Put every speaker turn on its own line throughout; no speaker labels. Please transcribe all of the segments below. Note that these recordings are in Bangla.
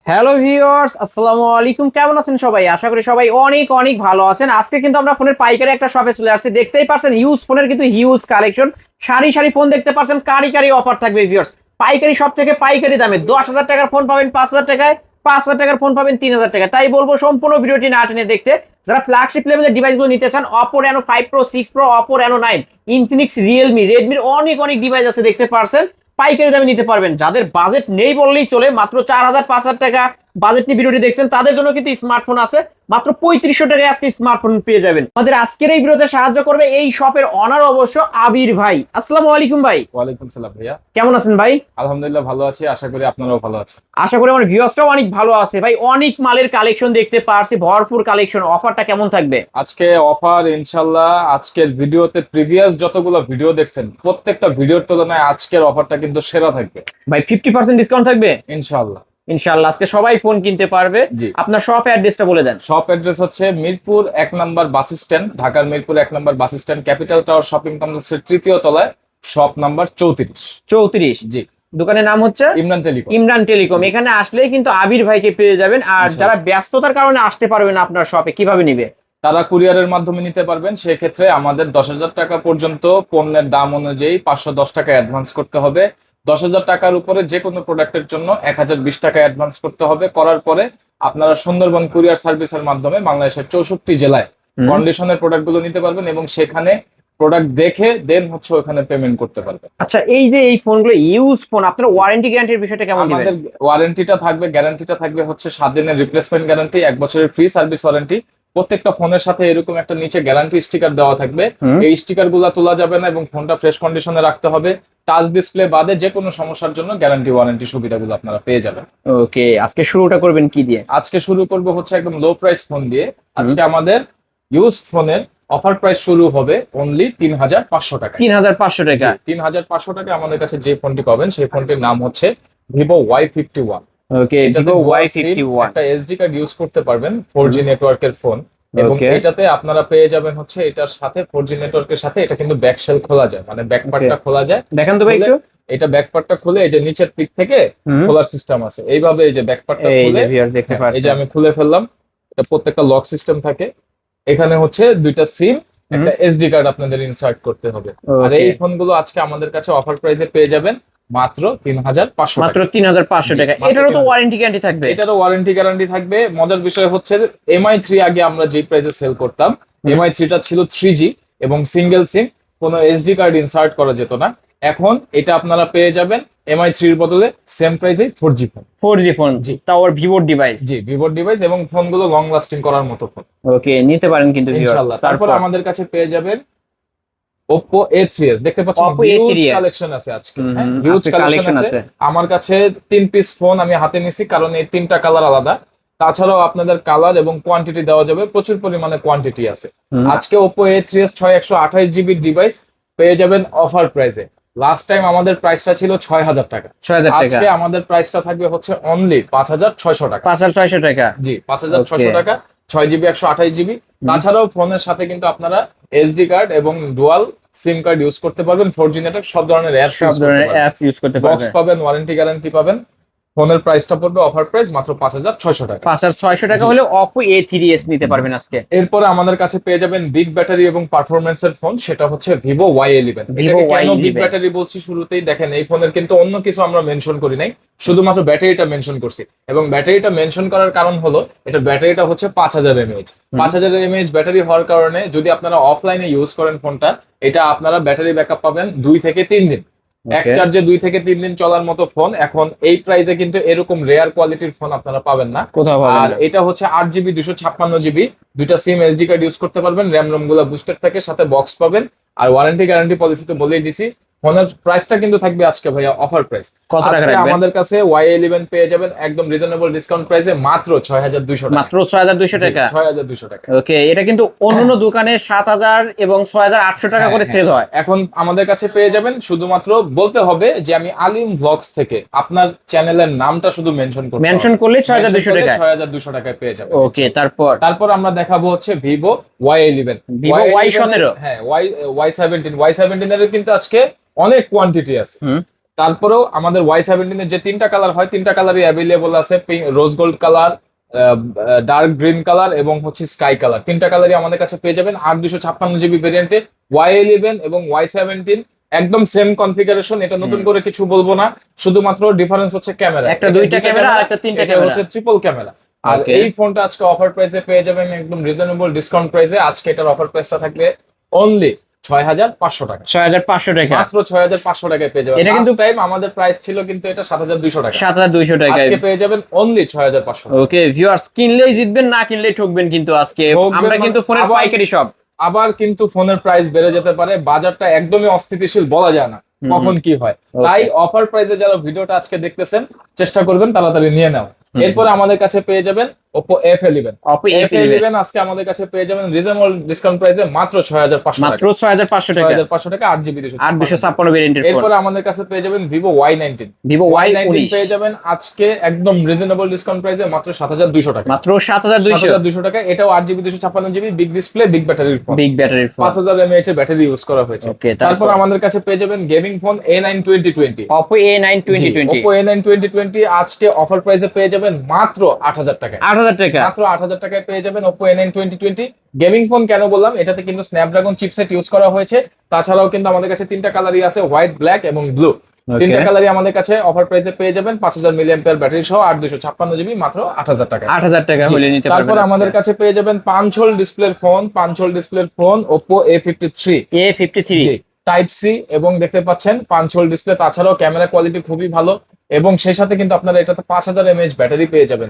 হ্যালো ভিউয়ার্স, আসসালামু আলাইকুম। কেমন আছেন সবাই? আশা করি সবাই অনেক অনেক ভালো আছেন। আজকে কিন্তু আমরা ফোনের পাইকারি একটা শপে চলে আসছি। দেখতেই পারছেন ইউজ ফোনের কিন্তু হিউজ কালেকশন। সারি সারি ফোন দেখতে পারছেন, কারি কারি অফার থাকবে ভিউয়ার্স। পাইকারি শপ থেকে পাইকারি দামে 10,000 টাকার ফোন পাবেন 5,000 টাকায়, 5,000 টাকার ফোন পাবেন 3,000 টাকায়। তাই বলবো সম্পূর্ণ ভিডিওটি না টেনে দেখতে। যারা ফ্ল্যাগশিপ লেভেলের ডিভাইসগুলো নিতে চান, Oppo Reno 5 Pro, 6 Pro, Oppo Reno 9, Infinix, Realme, Redmi অনেক অনেক ডিভাইস আছে দেখতে পারছেন। পাইকারি দামে নিতে পারবেন। যাদের বাজেট নেই বললেই চলে, মাত্র 4,000 5,000 টাকা বাজেট নিয়ে ভিডিওটি দেখছেন, তাদের জন্য কিন্তু স্মার্টফোন আছে। মাত্র 3500 টাকায় আজকে স্মার্টফোন পেয়ে যাবেন। আমাদের আজকের এই ভিডিওতে সাহায্য করবে এই শপের অনার অবশ্য আবির ভাই। আসসালামু আলাইকুম ভাই।
ওয়ালাইকুম সালাম ভাইয়া।
কেমন আছেন ভাই?
আলহামদুলিল্লাহ ভালো আছি, আশা করি আপনারাও ভালো আছেন।
আশা করি আমার ভিউয়ার্সরাও অনেক ভালো আছে ভাই। অনেক মালের কালেকশন দেখতে পারছি, ভরপুর কালেকশন। অফারটা কেমন থাকবে
আজকে অফার ইনশাল্লাহ আজকের ভিডিওতে প্রিভিয়াস যতগুলো ভিডিও দেখছেন প্রত্যেকটা ভিডিওর তুলনায় আজকের অফারটা কিন্তু সেরা থাকবে
ভাই? 50% ডিসকাউন্ট থাকবে
ইনশাল্লাহ।
ইনশাআল্লাহ। আজকে সবাই ফোন কিনতে পারবে।
জি,
আপনার শপ অ্যাড্রেসটা বলে দেন।
শপ অ্যাড্রেস হচ্ছে মিরপুর 1 নম্বর বাস স্ট্যান্ড, ঢাকার Mirpur 1 number bus stand, capital tower shopping কমপ্লেক্সের 3য় তলায়, শপ নাম্বার 34।
34।
জি,
দোকানের নাম হচ্ছে
ইমরান টেলিকম।
ইমরান টেলিকম। এখানে আসলেই কিন্তু আবির ভাইকে পেয়ে যাবেন। আর যারা ব্যস্ততার কারণে আসতে পারবে না আপনার শপে, কিভাবে নিবে?
তারা কুরিয়ারের মাধ্যমে নিতে পারবেন। সেক্ষেত্রে আমাদের 10,000 টাকা পর্যন্ত পণ্যের দাম অনুযায়ী 510 টাকা অ্যাডভান্স করতে হবে। 10,000 টাকার উপরে যে কোনো প্রোডাক্টের জন্য 1,020 টাকা অ্যাডভান্স করতে হবে। করার পরে আপনারা সুন্দরবন কুরিয়ার সার্ভিসের মাধ্যমে বাংলাদেশের 64 জেলায় কন্ডিশনের প্রোডাক্টগুলো নিতে পারবেন এবং সেখানে প্রোডাক্ট দেখে দেন হচ্ছে ওখানে পেমেন্ট করতে পারবেন।
আচ্ছা, এই যে এই ফোনগুলো ইউজ ফোন, আপনার ওয়ারেন্টি গ্যারান্টির বিষয়টা কেমন দিবেন?
আমাদের ওয়ারেন্টিটা থাকবে, গ্যারান্টিটা থাকবে হচ্ছে 7 দিনের রিপ্লেসমেন্ট গ্যারান্টি, 1 বছরের ফ্রি সার্ভিস ওয়ারেন্টি। প্রত্যেকটা ফোনের সাথে এরকম একটা নিচে গ্যারান্টি স্টিকার দেওয়া থাকবে। এই স্টিকার গুলা তোলা যাবে না এবং ফোনটা ফ্রেশ কন্ডিশনে রাখতে হবে। টাচ ডিসপ্লে বাদে যে কোনো সমস্যার জন্য গ্যারান্টি ওয়ারেন্টি সুবিধাগুলো আপনারা পেয়ে যাবেন।
ওকে, আজকে শুরুটা করবেন কি দিয়ে?
আজকে শুরু করব হচ্ছে একদম লো প্রাইস ফোন দিয়ে। আজকে আমাদের ইউজ ফোনের অফার প্রাইস শুরু হবে অনলি 3,500 টাকা।
3,500 টাকা?
3,500 টাকা আমাদের কাছে যে ফোনটি পাবেন সেই ফোনটির নাম হচ্ছে ভিভো Y51।
ওকে,
এটাতে
ভিভো
Y51
Y51।
একটা এসডি কার্ড ইউজ করতে পারবেন 4G নেটওয়ার্কের ফোন। এবং এটাতে আপনারা পেয়ে যাবেন হচ্ছে এটার সাথে 4G নেটওয়ার্কের সাথে এটা কিন্তু ব্যাক শেল খোলা যায়, মানে ব্যাক পার্টটা খোলা যায়।
দেখেন তো ভাই একটু।
এটা ব্যাক পার্টটা খুলে এই যে নিচের দিক থেকে খোলার সিস্টেম আছে। এইভাবে এই যে ব্যাক পার্টটা
এই
খুলে
যে ভিউয়ার দেখতে
এই
পাচ্ছেন।
যে আমি খুলে ফেললাম। এটা প্রত্যেকটা লক সিস্টেম থাকে। এখানে হচ্ছে দুইটা সিম, একটা এসডি কার্ড আপনাদের ইনসার্ট করতে হবে। আর এই ফোনগুলো আজকে আমাদের কাছে অফার প্রাইসে পেয়ে যাবেন মাত্র 3,500
মাত্র
টাকা।
3,500 টাকা। এটারও তো ওয়ারেন্টি গ্যারান্টি থাকবে?
এটারও ওয়ারেন্টি গ্যারান্টি থাকবে। মজার বিষয় হচ্ছে MI3 আগে আমরা যে প্রাইসে সেল করতাম, MI3টা ছিল 3G এবং সিঙ্গেল সিম, কোনো এসডি কার্ড ইনসার্ট করা যেত না। এখন এটা আপনারা পেয়ে যাবেন MI3 এর বদলে সেম প্রাইসে 4G ফোন।
4G phone?
জি,
তাও আর ভিভোর ডিভাইস?
জি, ভিভোর ডিভাইস এবং ফোনগুলো লং লাস্টিং করার মতো ফোন।
ওকে, নিতে পারেন কিন্তু
ইনশাআল্লাহ। তারপর আমাদের কাছে পেয়ে যাবেন Oppo A3s। দেখতে পাচ্ছেন
Oppo
হিউজ
A3s
কালেকশন আছে আজকে। হ্যাঁ, হিউজ
আজকে
কালেকশন আছে। আমার কাছে 3 পিস ফোন আমি হাতে নিছি কারণ এই 3টা কালার আলাদা। তাছাড়াও আপনাদের কালার এবং কোয়ান্টিটি দেওয়া যাবে, প্রচুর পরিমাণে কোয়ান্টিটি আছে। আজকে Oppo A3s 6128 জিবি ডিভাইস পেয়ে যাবেন অফার প্রাইসে। লাস্ট টাইম আমাদের প্রাইসটা ছিল 6,000 টাকা।
6,000 টাকা।
আজকে আমাদের প্রাইসটা থাকবে হচ্ছে অনলি 5,600 টাকা।
5,600 টাকা?
জি, 5,600 টাকা, 6 জিবি 128 জিবি। তাছাড়াও ফোনের সাথে কিন্তু আপনারা এসডি কার্ড এবং ডুয়াল সিম কার্ড ইউজ করতে পারবেন। 4G নেটওয়ার্ক, সব ধরনের
অ্যাপস ইউজ করতে পারবেন।
বক্স পাবেন, ওয়ারেন্টি গ্যারান্টি পাবেন। ফোনের প্রাইসটা পড়বে অফার প্রাইস মাত্র 5,600 টাকা।
5,600 টাকা হলে Oppo A3s নিতে পারবেন আজকে।
এরপরে আমাদের কাছে পেয়ে যাবেন বিগ ব্যাটারি এবং পারফরম্যান্সের ফোন, সেটা হচ্ছে ভিভো Y11। এটাকে কেন বিগ ব্যাটারি বলছি শুরুতেই দেখেন, এই ফোনের কিন্তু অন্য কিছু আমরা মেনশন করি নাই, শুধুমাত্র ব্যাটারিটা মেনশন করছি। এবং ব্যাটারিটা মেনশন করার কারণ হলো এটা ব্যাটারিটা হচ্ছে 5,000 mAh। 5,000 mAh ব্যাটারি হওয়ার কারণে যদি আপনারা অফলাইনে ইউজ করেন ফোনটা, এটা আপনারা ব্যাটারি ব্যাকআপ পাবেন 2 থেকে 3 দিন। এক চার্জে 2 থেকে 3 দিন চলার মতো ফোন। এখন এই প্রাইসে কিন্তু এরকম রেয়ার কোয়ালিটির ফোন আপনারা পাবেন না
কোথাও পাবেন
আর
না।
এটা হচ্ছে 8GB 256GB, দুইটা সিম এসডি কার্ড ইউজ করতে পারবেন, র্যাম রোম গুলো বুস্টেড থাকে, সাথে বক্স পাবেন। আর ওয়ারেন্টি গ্যারান্টি পলিসিতে বলেই দিছি। ফোনের প্রাইসটা কিন্তু থাকবে আজকে ভাইয়া অফার প্রাইস।
কত টাকা
আজকে
রাখবেন?
আমাদের কাছে Y11 পেয়ে যাবেন একদম রিজনেবল ডিসকাউন্ট প্রাইসে মাত্র 6,200 টাকা।
মাত্র 6,200 টাকা?
6,200 টাকা।
ওকে, এটা কিন্তু অন্যান্য দোকানে 7,000 এবং 6,800 টাকা করে সেল হয়।
এখন আমাদের কাছে পেয়ে যাবেন, শুধুমাত্র বলতে হবে যে আমি আলিম ভ্লগস থেকে, আপনার চ্যানেলের নামটা শুধু মেনশন
করলে 6,200 টাকা?
6,200 টাকায় পেয়ে যাবেন।
ওকে, তারপর
আমরা দেখাবো হচ্ছে ভিভো Y11।
Vivo Y17?
হ্যাঁ, Y17 এর কিন্তু আজকে অনেক কোয়ান্টিটি আছে। তারপরেও আমাদের Y17 এর যে তিনটা কালার হয়, তিনটা কালারই অ্যাভেলেবল আছে। Rose gold colour, dark green colour এবং হচ্ছে স্কাই কালার, তিনটা কালারই আমাদের কাছে পেয়ে যাবেন 8 256 GB ভেরিয়েন্টে। Y11 এবং Y17 একদম সেম কনফিগারেশন, এটা নতুন করে কিছু বলবো না, শুধুমাত্র ডিফারেন্স হচ্ছে ক্যামেরা,
একটা দুইটা ক্যামেরা আর একটা তিনটা ক্যামেরা
হচ্ছে ট্রিপল ক্যামেরা। আর
Okay.
এই ফোনটা আজকে অফার প্রাইসে পেয়ে যাবেন একদম রিজনেবল ডিসকাউন্ট প্রাইসে। আজকে এটার অফার প্রাইসটা থাকবে অনলি 6500 টাকা,
6500 টাকা,
মাত্র 6500 টাকায় পেয়ে যাবেন।
এটা কিন্তু
টাইম আমাদের প্রাইস ছিল কিন্তু এটা 7200 টাকা,
7200 টাকা।
আজকে পেয়ে যাবেন অনলি 6500 টাকা।
ওকে ভিউয়ার্স, কিনলেই জিতবেন, না কিনলেই ঠকবেন কিন্তু আজকে।
ঠকবেন
আমরা কিন্তু ফোনের
আবার-
পাইকারি সব।
আবার কিন্তু ফোনের প্রাইস বেড়ে যেতে পারে, বাজারটা একদমই অস্থিতিশীল, বলা যায় না কখন কি হয়। তাই অফার প্রাইসে যারা ভিডিওটা আজকে দেখতেছেন চেষ্টা করবেন তাড়াতাড়ি নিয়ে নাও। এরপরে আমাদের কাছে পেয়ে যাবেন Oppo F11।
Oppo F11
আজকে আমাদের কাছে পেয়ে যাবেন রিজনেবল ডিসকাউন্ট প্রাইসে মাত্র 6500 টাকা,
মাত্র 6500 টাকা,
6500 টাকা 8GB
8256 ভেরিয়েন্টের ফোন।
এরপরে আমাদের কাছে পেয়ে যাবেন Vivo Y19।
Vivo
Y19
Y19
পেয়ে যাবেন আজকে একদম রিজনেবল ডিসকাউন্ট প্রাইসে মাত্র 7200 টাকা,
মাত্র 7200।
7200 টাকা। এটাও 8GB 256GB, big display, big ব্যাটারির ফোন,
বিগ ব্যাটারির ফোন।
5000 mAh এর ব্যাটারি ইউজ করা হয়েছে।
ওকে,
তারপর আমাদের কাছে পেয়ে যাবেন gaming phone A9 2020।
Oppo A9 2020,
Oppo A9 2020 আজকে অফার প্রাইসে পেয়ে যাবেন মাত্র 8000 টাকায়,
8000 টাকা।
মাত্র 8000 টাকায় পেয়ে যাবেন Oppo A9 2020। গেমিং ফোন কেন বললাম, এটাতে কিন্তু স্ন্যাপড্রাগন চিপসেট ইউজ করা হয়েছে। তাছাড়াও কিন্তু আমাদের কাছে তিনটা কালারই আছে, হোয়াইট, ব্ল্যাক এবং ব্লু। তিনটা কালারই আমাদের কাছে অফার প্রাইসে পেয়ে যাবেন 5000 mAh ব্যাটারি সহ 8256GB মাত্র 8000 টাকা।
8000 টাকা হলে নিতে পারবেন।
তারপর আমাদের কাছে পেয়ে যাবেন 5 হোল ডিসপ্লের phone Oppo A53।
A53
type C এবং দেখতে পাচ্ছেন 5 হোল ডিসপ্লে। তাছাড়াও ক্যামেরা কোয়ালিটি খুবই ভালো এবং সেই সাথে কিন্তু আপনারা এটাতে 5000 mAh ব্যাটারি পেয়ে যাবেন।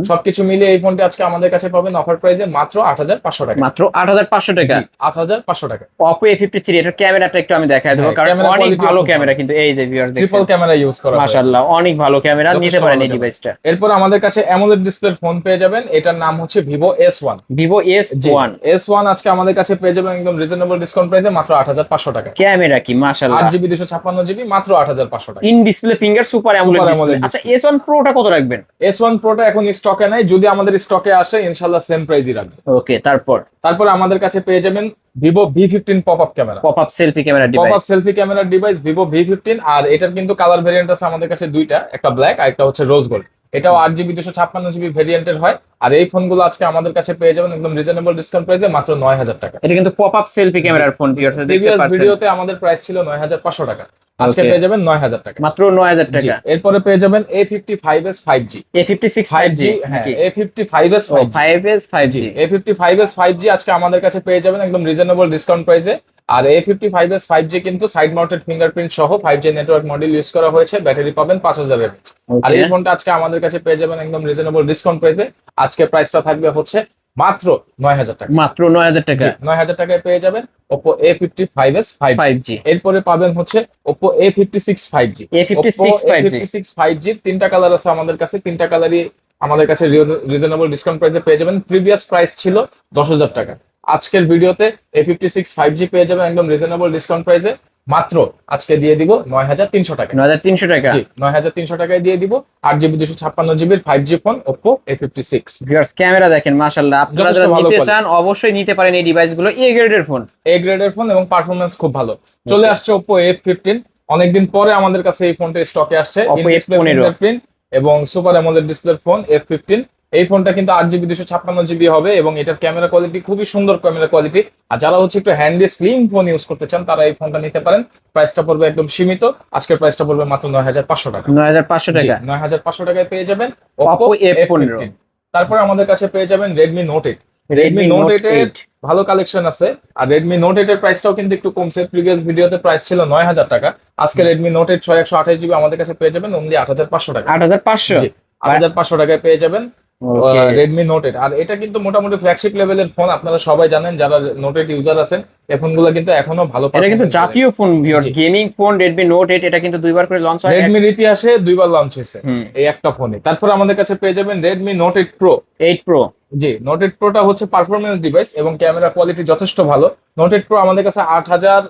সবকিছু মিলিয়ে এই ফোনটি আজকে আমাদের কাছে পাবেন অফার প্রাইসে মাত্র 8500 টাকা,
মাত্র 8500 টাকা।
8500 টাকা।
Oppo A53 এটার ক্যামেরাটা একটু আমি দেখাই দেবো,
হ্যাঁ,
কারণ
ক্যামেরা
অনেক
quality
ভালো
খুব
ক্যামেরা
ভালো।
কিন্তু। এই যে ভিউয়ার্স
ট্রিপল
দেখছেন,
ক্যামেরা ইউজ করা হয়েছে।
মাশাআল্লাহ অনেক ভালো ক্যামেরা,
যথেষ্ট
নিতে পারেন
ভালো
এই
ক্যামেরা।
ডিভাইসটা।
এরপর আমাদের কাছে AMOLED ডিসপ্লের ফোন পেয়ে যাবেন, এটার নাম হচ্ছে Vivo S1।
Vivo S1
S1 আজকে আমাদের কাছে পেয়ে যাবেন একদম রিজনেবল ডিসকাউন্ট প্রাইসে মাত্র 8500 টাকা।
ক্যামেরা কি মাশাআল্লাহ,
8GB 256GB মাত্র 8500 টাকা।
In display finger super AMOLED
Super
display.
AMOLED
আচ্ছা S1 Proটা কত রাখবেন?
S1 Proটা এখন স্টকে নাই, যদি আমাদের স্টকে আসে ইনশাআল্লাহ সেম প্রাইসই রাখবে।
ওকে, তারপর
আমাদের কাছে পেয়ে যাবেন Vivo V15 pop up camera,
pop up selfie camera
pop up
device.
Selfie ক্যামেরার ডিভাইস Vivo V15। আর এটার কিন্তু কালার ভেরিয়েন্ট আছে আমাদের কাছে দুইটা, একটা ব্ল্যাক আর একটা হচ্ছে রোজ গোল্ড। এটাও 8GB 256GB ভেরিয়েন্টের হয়। আর এই ফোনগুলো আজকে আমাদের কাছে পেয়ে যাবেন একদম রিজনেবল ডিসকাউন্ট প্রাইসে মাত্র 9000 টাকা।
এটা কিন্তু পপআপ সেলফি ক্যামেরার ফোন, ভিউয়ার্স দেখতে
প্রিভিয়াস
পাচ্ছেন।
ভিডিওতে আমাদের প্রাইস ছিল 9500 টাকা, আজকে
Okay.
পেয়ে যাবেন 9000 টাকা,
মাত্র 9000 টাকা।
এরপরে পেয়ে যাবেন A55s 5G।
A56 5G,
হ্যাঁ,
নাকি?
A55s 5G।
5S 5G।
A55s 5G আজকে আমাদের কাছে পেয়ে যাবেন একদম রিজনেবল ডিসকাউন্ট প্রাইসে। আর A55s 5G কিন্তু সাইড মাউন্টেড ফিঙ্গারপ্রিন্ট সহ 5G নেটওয়ার্ক মডেল ইউজ করা হয়েছে, ব্যাটারি পাবেন 5000 mAh। আর এই ফোনটা আজকে আমাদের কাছে পেয়ে যাবেন একদম রিজনেবল ডিসকাউন্ট প্রাইসে। আজকে প্রাইসটা থাকবে হচ্ছে মাত্র 9000 টাকা,
মাত্র 9000 টাকা।
9000 টাকায় পেয়ে যাবেন Oppo A55s 5G।
5G
এরপরে পাবেন হচ্ছে Oppo A56 5G।
A56
Oppo
5G
A56 5G তিনটা কালার আছে আমাদের কাছে, তিনটা কালারই আমাদের কাছে রিজনেবল ডিসকাউন্ট প্রাইসে পেয়ে যাবেন। প্রিভিয়াস প্রাইস ছিল 10000 টাকা, আজকের ভিডিওতে A56 5G পেয়ে যাবেন একদম রিজনেবল ডিসকাউন্ট প্রাইসে মাত্র আজকে দিয়ে দিব 9300 টাকা।
9300 টাকা।
9300 টাকায় দিয়ে দিব 8GB 256GB 5G phone Oppo A56।
Viewers camera দেখেন মাশাআল্লাহ, আপনারা
যথেষ্ট
যারা
ভালো
নিতে
quality।
চান অবশ্যই নিতে পারেন এই ডিভাইসগুলো, এ গ্রেডের ফোন।
এ গ্রেডের ফোন এবং পারফরমেন্স খুব ভালো। চলে আসছে Oppo F15, অনেকদিন পরে আমাদের কাছে এই ফোনটা স্টকে আসছে।
Oppo
ডিসপ্লে
F15
ফিঙ্গারপ্রিন্ট এবং সুপার অ্যামোলেড ডিসপ্লের ফোন F15। এই ফোনটা কিন্তু 8GB 256GB হবে এবং এটার ক্যামেরা কোয়ালিটি খুবই সুন্দর ক্যামেরা কোয়ালিটি। আর যারা হচ্ছে একটু হ্যান্ডি স্লিম ফোন ইউজ করতে চান তারা এই ফোনটা নিতে পারেন। প্রাইসটা পড়বে একদম সীমিত, আজকের প্রাইসটা পড়বে মাত্র 9500 টাকা।
9500 টাকা।
9500 টাকায় পেয়ে যাবেন
Oppo
Oppo
F15।
F15। তারপরে আমাদের কাছে পেয়ে যাবেন Redmi Note 8। Redmi Note 8 এর ভালো কালেকশন আছে। আর Redmi Note 8 এর প্রাইসটাও কিন্তু একটু কমছে, প্রিভিয়াস ভিডিওতে প্রাইস ছিল 9000 টাকা, আজকে Redmi Note 8 128GB আমাদের কাছে পেয়ে যাবেন অনলি 8500 টাকা।
8500।
8500 টাকায় পেয়ে যাবেন Redmi Note 8। আর এটা কিন্তু মোটামুটি ফ্ল্যাগশিপ লেভেলের ফোন, আপনারা সবাই জানেন যারা Note 8 ইউজার আছেন। এই ফোনগুলো কিন্তু এখনো ভালো
এটা কিন্তু
performance
জাতীয় phone viewers, gaming phone Redmi Note 8 এটা কিন্তু দুইবার করে লঞ্চ হয়।
রেডমির ইতিহাসে দুইবার লঞ্চ হয়েছে এই একটা ফোনে। তারপর আমাদের কাছে পেয়ে যাবেন Redmi Note 8 Pro।
8 Pro।
Note 8 Proটা হচ্ছে পারফরমেন্স ডিভাইস এবং ক্যামেরা কোয়ালিটি যথেষ্ট ভালো। Note 8 Pro আমাদের কাছে 5000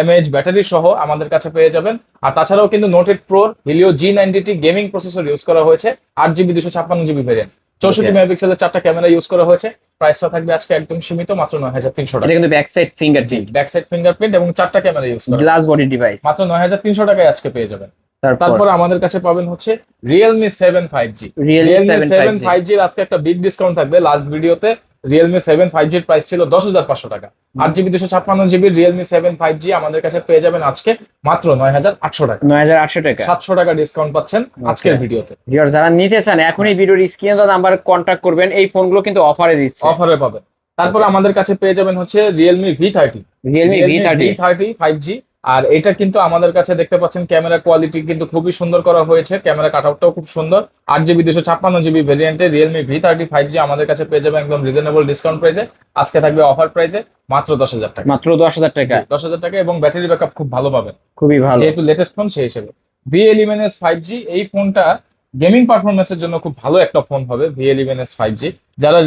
mAh ব্যাটারি সহ আমাদের কাছে পেয়ে যাবেন। আর তাছাড়াও কিন্তু Note 8 Pro Helio G90T gaming processor use করা হয়েছে, 8GB 256GB ভেরিয়েন্ট। 64 মেগাপিক্সেলের 4টা ক্যামেরা ইউজ করা হয়েছে। প্রাইসটা থাকবে আজকে একদম সীমিত, মাত্র 9300 টাকা।
এটা কিন্তু back side fingerprint,
back side fingerprint এবং 4টা ক্যামেরা ইউজ করা,
গ্লাস বডি ডিভাইস,
মাত্র 9300 টাকায় আজকে পেয়ে যাবেন।
তারপর
তারপর আমাদের কাছে পাবেন হচ্ছে Realme 7 5G।
Realme
Realme 7 5G এর আজকে একটা বিগ ডিসকাউন্ট থাকবে। লাস্ট ভিডিওতে Realme 7 5G এর প্রাইস ছিল 10,500 টাকা। 8GB 256GB Realme 7 5G আমাদের কাছে পেয়ে যাবেন আজকে মাত্র 9,800 টাকা।
9,800 টাকা,
700 টাকা ডিসকাউন্ট পাচ্ছেন আজকের ভিডিওতে।
ভিউয়ার যারা নিতে চান এখনই ভিডিওর স্ক্রিনে দেওয়া নাম্বারে কন্ট্যাক্ট করবেন, এই ফোনগুলো কিন্তু অফারে দিচ্ছে,
অফারে পাবেন। তারপর আমাদের কাছে পেয়ে যাবেন হচ্ছে Realme V30।
Realme V30
5G। আর এটা কিন্তু আমাদের কাছে দেখতে পাচ্ছেন ক্যামেরা কোয়ালিটি কিন্তু খুবই সুন্দর করা হয়েছে, ক্যামেরা কাটআউটটাও খুব সুন্দর। 8GB 256GB ভেরিয়েন্টে Realme V30 5G আমাদের কাছে পেয়ে যাবেন একদম রিজনেবল ডিসকাউন্ট প্রাইসে। আজকে থাকবে অফার প্রাইসে মাত্র 10,000 টাকা।
মাত্র 10,000 টাকা,
10,000 টাকা এবং ব্যাটারি ব্যাকআপ খুব ভালো পাবেন,
খুবই ভালো।
যেহেতু লেটেস্ট ফোন সেই হিসেবে। V11s 5G এই ফোনটা গেমিং পারফরমেন্সের জন্য খুব ভালো একটা ফোন হবে। V11s 5G যারা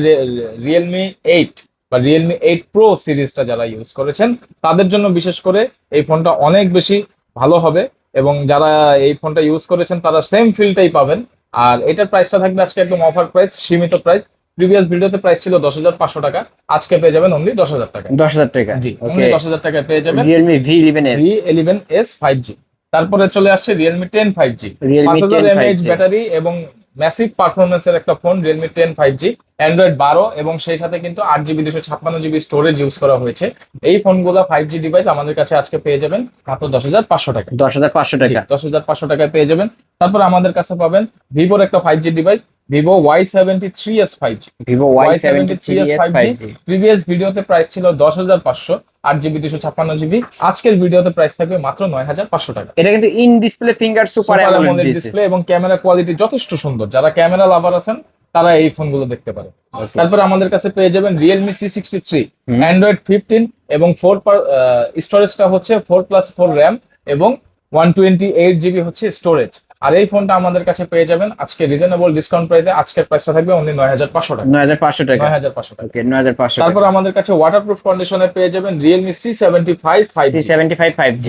Realme 8 বা Realme 8 Pro সিরিজটা যারা ইউজ করেছেন তাদের জন্য বিশেষ করে এই ফোনটা অনেক বেশি ভালো হবে, এবং যারা এই ফোনটা ইউজ করেছেন তারা সেম ফিলটাই পাবেন। আর এটার প্রাইসটা থাকবে আজকে একদম অফার প্রাইস, সীমিত প্রাইস। প্রিভিয়াস ভিডিওতে প্রাইস ছিল 10,500 টাকা, আজকে পেয়ে যাবেন অনলি 10,000 টাকা।
10,000 টাকা,
জি, অনলি 10,000 টাকায় পেয়ে যাবেন
Realme V11s
V11s 5G। তারপরে চলে আসছে Realme 10 5G।
Realme 10
5000 mAh
5G
battery এবং ম্যাসিভ পারফরমেন্সের একটা ফোন Realme 10 5G, অ্যান্ড্রয়েড 12 এবং সেই সাথে কিন্তু 8GB 256GB স্টোরেজ ইউজ করা হয়েছে। এই ফোনগুলো 5G ডিভাইস আমাদের কাছে আজকে পেয়ে যাবেন মাত্র 10,500 টাকা।
10,500 টাকা,
10,500 টাকায় পেয়ে যাবেন। তারপর আমাদের কাছে পাবেন ভিভোর একটা 5G device, Vivo Y73s 5G।
Vivo Y73s 5G
previous ভিডিওতে প্রাইস ছিল 10,500, 8GB 256GB। আজকের ভিডিওতে প্রাইস থাকবে মাত্র 9,500 টাকা।
এটা কিন্তু in display finger super AMOLED
display এবং ক্যামেরা কোয়ালিটি যথেষ্ট সুন্দর। যারা ক্যামেরা লাভার আছেন তারা এই ফোনগুলো দেখতে পারে। তারপর আমাদের কাছে পেয়ে যাবেন Realme C63, অ্যান্ড্রয়েড 15 এবং 4 স্টোরেজটা হচ্ছে 4+4 র্যাম এবং 128GB হচ্ছে স্টোরেজ। আর এই ফোনটা আমাদের কাছে পেয়ে যাবেন আজকে রিজনেবল ডিসকাউন্ট প্রাইসে। আজকের প্রাইসটা থাকবে অনলি 9,500 টাকা।
9,500 টাকা,
9,500 টাকা।
ওকে 9,500
তারপর আমাদের কাছে ওয়াটারপ্রুফ কন্ডিশনে পেয়ে যাবেন Realme C75 5G।
C75 5G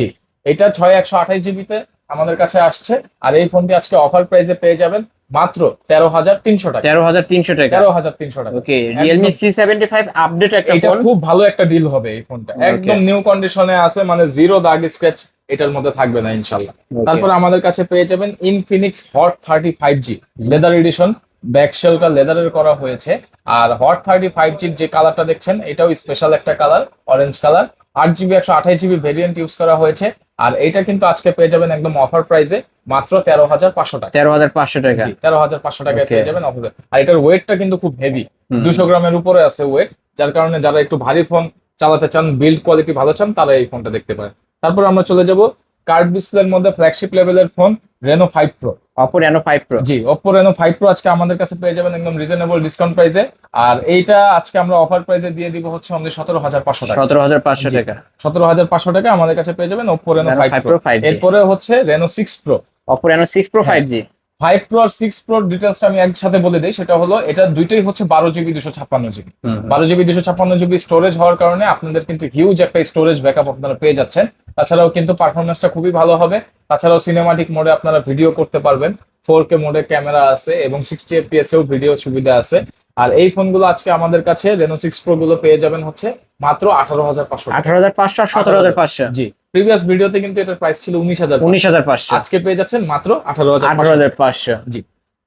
এটা 6128GB তে আমাদের কাছে আসছে। আর এই ফোনটি আজকে অফার প্রাইসে পেয়ে যাবেন মাত্র 13,300 টাকা।
13,300 টাকা,
13,300 টাকা।
ওকে Realme C75 আপডেট একটা
এটা
ফোন,
খুব ভালো একটা ডিল হবে। এই ফোনটা একদম নিউ কন্ডিশনে আছে, মানে জিরো দাগ স্ক্র্যাচ এটার মধ্যে থাকবে না ইনশাআল্লাহ। তারপর আমাদের কাছে পেয়ে যাবেন Infinix Hot 30 5G leather edition, back শেলটা লেদারের করা হয়েছে। আর Hot 30 5G যে কালারটা দেখছেন এটাও স্পেশাল একটা colour, orange colour. 8GB 128GB variant use করা হয়েছে। আর এটা কিন্তু আজকে পেয়ে যাবেন একদম অফার প্রাইসে মাত্র 13,500 টাকা।
13,500 টাকা,
13,500 টাকায় পেয়ে যাবেন অফারে। আর এটার ওয়েটটা কিন্তু খুব হেভি, 200 গ্রামের উপরে আছে ওয়েট, যার কারণে যারা একটু ভারী ফোন চালাতে চান, বিল্ড কোয়ালিটি ভালো চান, তারা এই ফোনটা দেখতে পারেন। তারপর আমরা চলে যাব কার্ভ ডিসপ্লের মধ্যে ফ্ল্যাগশিপ লেভেলের phone Reno 5 Pro।
Oppo Reno 5 Pro,
জি, Oppo Reno 5 Pro আজকে আমাদের কাছে পেয়ে যাবেন একদম রিজনেবল ডিসকাউন্ট প্রাইসে। আর এইটা আজকে আমরা অফার প্রাইসে দিয়ে দিব হচ্ছে অনলি 17,500 টাকা।
17,500 টাকা,
17,500 টাকা আমাদের কাছে পেয়ে যাবেন Oppo Reno 5 Pro।
5G।
এরপরে হচ্ছে Reno 6 Pro।
Oppo Reno 6 Pro 5G।
5 Pro আর 6 Pro ডিটেলসটা আমি একসাথে বলে দিই। সেটা হলো এটা দুইটাই হচ্ছে 12GB 256GB। 12GB 256GB storage হওয়ার কারণে আপনাদের কিন্তু হিউজ একটা স্টোরেজ ব্যাকআপ আপনারা পেয়ে যাচ্ছেন। তাছাড়াও কিন্তু পারফরমেন্সটা খুবই ভালো হবে। তাছাড়াও সিনেমাটিক মোডে আপনারা ভিডিও করতে পারবেন, 4K মোডে ক্যামেরা আছে এবং 60 FPS এও ভিডিও সুবিধা আছে। আর এই ফোনগুলো আজকে আমাদের কাছে Reno 6 Pro গুলো পেয়ে যাবেন হচ্ছে মাত্র 18,500 টাকা।
18,500 আর 17,500।
জি, প্রিভিয়াস ভিডিওতে কিন্তু এটার প্রাইস ছিল
19,500,
আজকে পেয়ে যাচ্ছেন মাত্র 18,500।
18,500।
জি,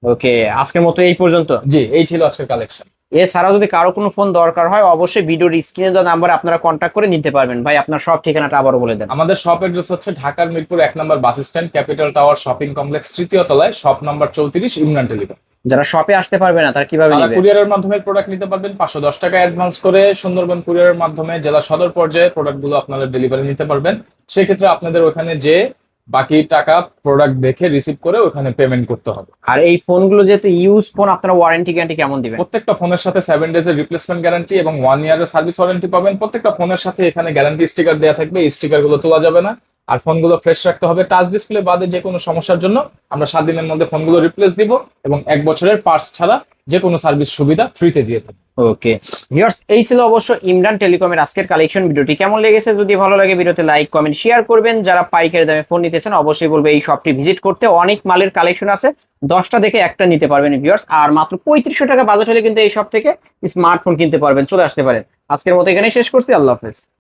ওকে আজকের মতো এই পর্যন্ত।
জি, এই ছিল আজকের কালেকশন।
এছাড়াও যদি কারো কোনো ফোন দরকার হয় অবশ্যই ভিডিওর স্ক্রিনে দেওয়া নাম্বারে আপনারা কন্ট্যাক্ট করে নিতে পারবেন। ভাই আপনার সব ঠিকানাটা আবারও বলে দেন।
আমাদের শপ অ্যাড্রেস হচ্ছে ঢাকার Mirpur 1 number bus stand, capital tower shopping complex, তৃতীয় তলায়, শপ নাম্বার 34, ইমরান টেলিকম।
যারা শপে আসতে পারবে না তারা কিভাবে
তারা
নেবে?
কুরিয়ারের মাধ্যমে প্রোডাক্ট নিতে পারবেন। 510 টাকা অ্যাডভান্স করে সুন্দরবন কুরিয়ারের মাধ্যমে জেলা সদর পর্যায়ে প্রোডাক্টগুলো আপনারা ডেলিভারি নিতে পারবেন। সেক্ষেত্রে আপনাদের ওখানে যে বাকি টাকা প্রোডাক্ট দেখে রিসিভ করে ওখানে পেমেন্ট করতে হবে।
আর এই ফোনগুলো যেহেতু ইউজ ফোন, আপনারা ওয়ারেন্টি গ্যারান্টি কেমন দিবেন?
প্রত্যেকটা ফোনের সাথে 7 ডেজের রিপ্লেসমেন্ট গ্যারান্টি এবং 1 ইয়ারের সার্ভিস ওয়ারেন্টি পাবেন। প্রত্যেকটা ফোনের সাথে এখানে গ্যারান্টি স্টিকার দেওয়া থাকবে, এই স্টিকার গুলো তোলা যাবে না। আর ফোনগুলো ফ্রেশ রাখতে হবে। টাচ ডিসপ্লে বাদে যে কোনো সমস্যার জন্য আমরা 7 দিনের মধ্যে ফোনগুলো রিপ্লেস দিব এবং 1 বছরের পার্টস ছাড়া যে কোনো সার্ভিস সুবিধা ফ্রিতে দিয়ে থাকি।
ওকে ভিউয়ার্স, এই ছিল অবশ্য ইমরান টেলিকমের আজকের কালেকশন। ভিডিওটি কেমন লেগেছে, যদি ভালো লাগে ভিডিওতে লাইক কমেন্ট শেয়ার করবেন। যারা পাইকারি দামে ফোন নিতেছেন অবশ্যই বলবো এই শপটি ভিজিট করতে, অনেক মালের কালেকশন আছে, 10টা দেখে একটা নিতে পারবেন ভিউয়ার্স। আর মাত্র 3500 টাকা বাজেট হলে কিন্তু এই শপ থেকে স্মার্টফোন কিনতে পারবেন, চলে আসতে পারেন। আজকের মতো এখানে শেষ করছি, আল্লাহ হাফেজ।